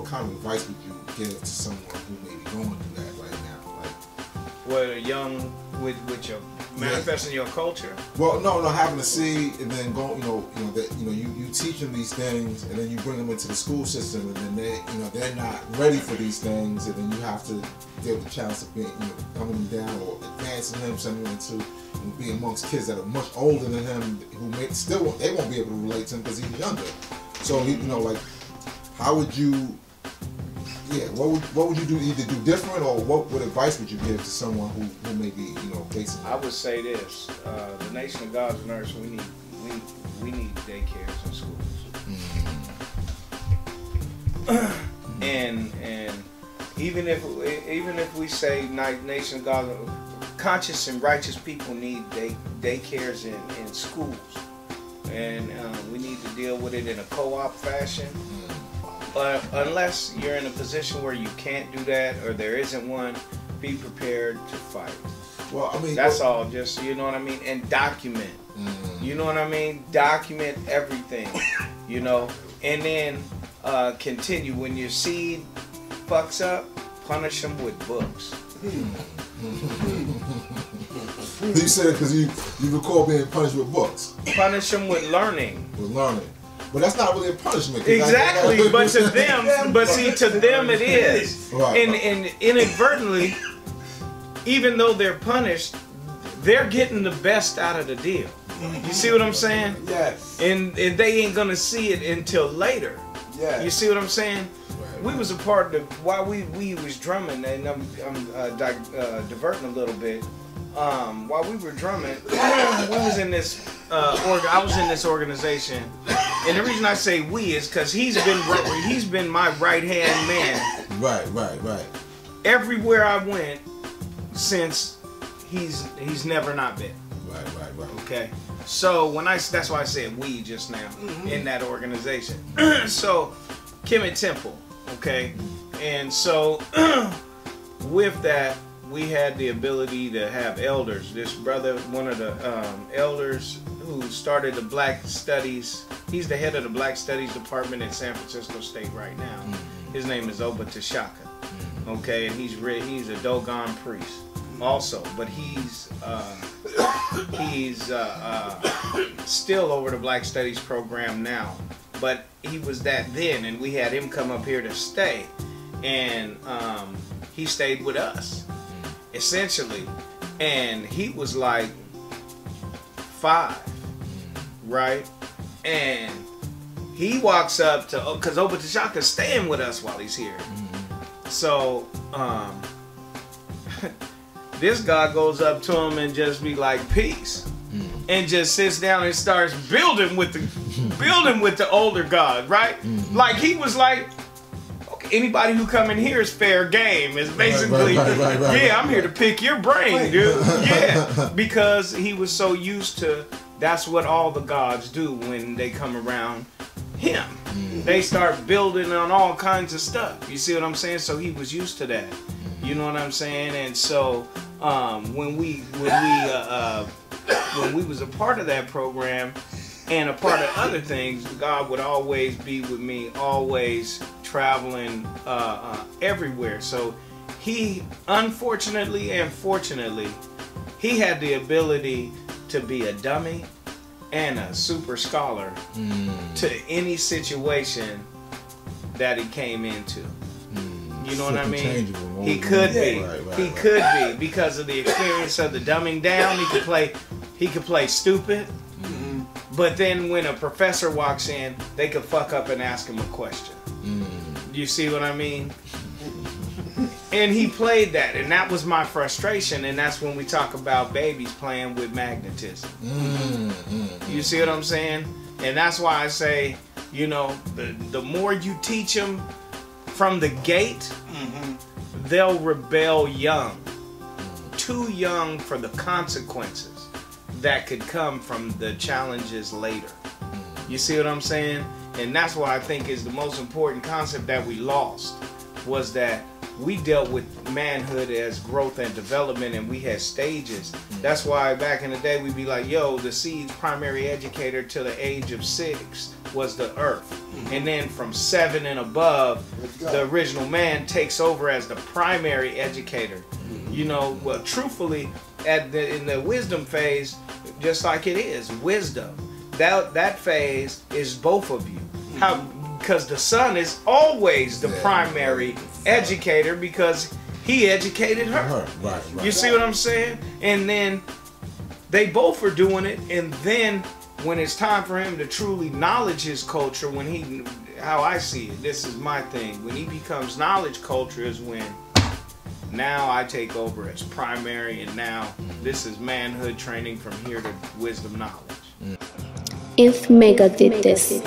what kind of advice would you give to someone who may be going through that right now? Like, what a young with your manifesting your culture. Well, no, having a seed and then go, you teach them these things and then you bring them into the school system and then they're not ready for these things and then you have to deal with the challenge of being, dumbing them down or advancing him, sending him into being amongst kids that are much older than him who they won't be able to relate to him because he's younger. So how would you? Yeah, what would you do? Either do different, or what advice would you give to someone who may be facing? I would say this: the nation of God's and earth, we need daycares and schools, and even if we say nation of God, conscious and righteous people need daycares in schools, and we need to deal with it in a co-op fashion. Unless you're in a position where you can't do that or there isn't one, be prepared to fight. Well, I mean, that's all. Just, you know what I mean, and document. You know what I mean? Document everything. And then continue. When your seed fucks up, punish them with books. You said it because you recall being punished with books. Punish them with learning. With learning. But that's not really a punishment. Exactly, but to them, to them it is. Right, and inadvertently, even though they're punished, they're getting the best out of the deal. You see what I'm saying? Yes. And they ain't gonna see it until later. Yeah. You see what I'm saying? Right. We was a part of while we was drumming, and I'm diverting a little bit. While we were drumming, we was in this. I was in this organization, and the reason I say we is because he's been my right hand man. Right. Everywhere I went since he's never not been. Right. Okay. So that's why I said we just now in that organization. So Kemet Temple, okay, and so with that. We had the ability to have elders. This brother, one of the elders who started the Black Studies, he's the head of the Black Studies Department in San Francisco State right now. His name is Oba Tashaka. Okay, and he's a Dogon priest also, but he's still over the Black Studies program now. But he was that then, and we had him come up here to stay, and he stayed with us. Essentially, and he was like 5, right? And he walks up to, because Oba Tashaka's staying with us while he's here. So this guy goes up to him and just be like, peace, and just sits down and starts building with the older god, right? Like he was like, anybody who come in here is fair game. Is basically, right, I'm here to pick your brain, dude. Yeah, because he was so used to. That's what all the gods do when they come around him. They start building on all kinds of stuff. You see what I'm saying? So he was used to that. You know what I'm saying? And so when we was a part of that program and a part of other things, God would always be with me, always traveling everywhere. So he, unfortunately and fortunately, he had the ability to be a dummy and a super scholar to any situation that he came into. You know what I mean? He could be. He could be because of the experience of the dumbing down. He could play stupid. But then when a professor walks in, they could fuck up and ask him a question. You see what I mean? And he played that, and that was my frustration, and that's when we talk about babies playing with magnetism. You see what I'm saying? And that's why I say, you know, the more you teach them from the gate, they'll rebel young. Too young for the consequences that could come from the challenges later. You see what I'm saying? And that's what I think is the most important concept that we lost, was that we dealt with manhood as growth and development, and we had stages. That's why back in the day we'd be like, yo, the seed's primary educator till the age of 6 was the earth. And then from 7 and above, the original man takes over as the primary educator. You know, well, truthfully, in the wisdom phase, just like it is, wisdom, that phase is both of you. Because the son is always the primary educator because he educated her. Right. You see what I'm saying? And then they both are doing it, and then when it's time for him to truly knowledge his culture, how I see it, this is my thing, when he becomes knowledge culture is when now I take over as primary, and now this is manhood training from here to wisdom knowledge. If Mecca did this.